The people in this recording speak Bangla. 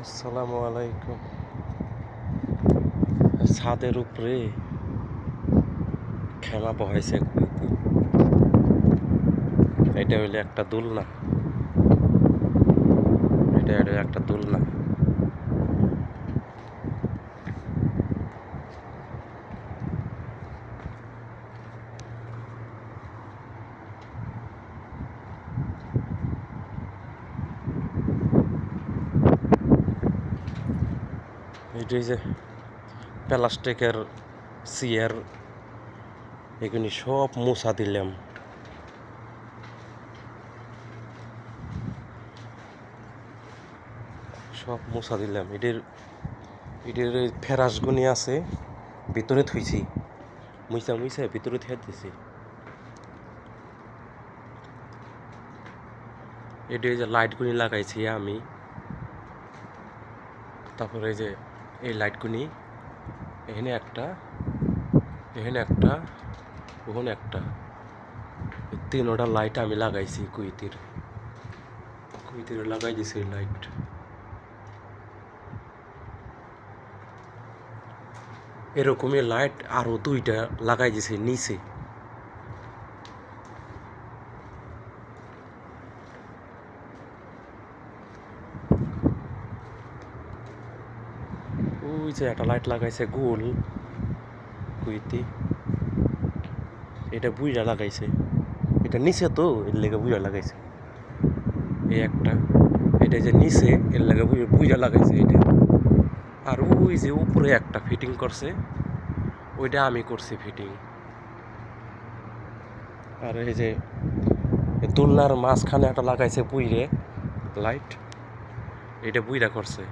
আসসালামু আলাইকুম। ছাদের উপরে খেলা বহাইছে কুইতে। এটা হইলে একটা দোলনা, এটা হইলে একটা দোলনা। এটা যে প্লাস্টিকের চেয়ার, এগুলি সব মুছা দিলাম। সব মুছা দিলাম। এটির ফেরাসগুনি আছে, ভিতরে থুইছি। মুইসা ভিতরে থুয়ে দিছি। এটি যে লাইটগুনি লাগাইছি আমি। তারপরে এই যে এই লাইটগুনি, এখানে একটা, এখানে একটা, ওখানে একটা, তিনোটা লাইট আমি লাগাইছি কুইতির লাগাই দিছি লাইট। এরকমই লাইট আরো দুইটা লাগাই দিছে নিচে। ওই যে একটা লাইট লাগাইছে গোল কুইতি, এটা বুইরা লাগাইছে। এটা নিচে তো, এর লেগে বুইরা লাগাইছে। এই একটা, এটা যে নিচে, এর লেগে বুইরা লাগাইছে এটা। আর ওই যে উপরে একটা ফিটিং করছে, ওইটা আমি করছি ফিটিং। আর এই যে দোলনার মাঝখানে একটা লাগাইছে বুইরে লাইট, এটা বুইরা করছে।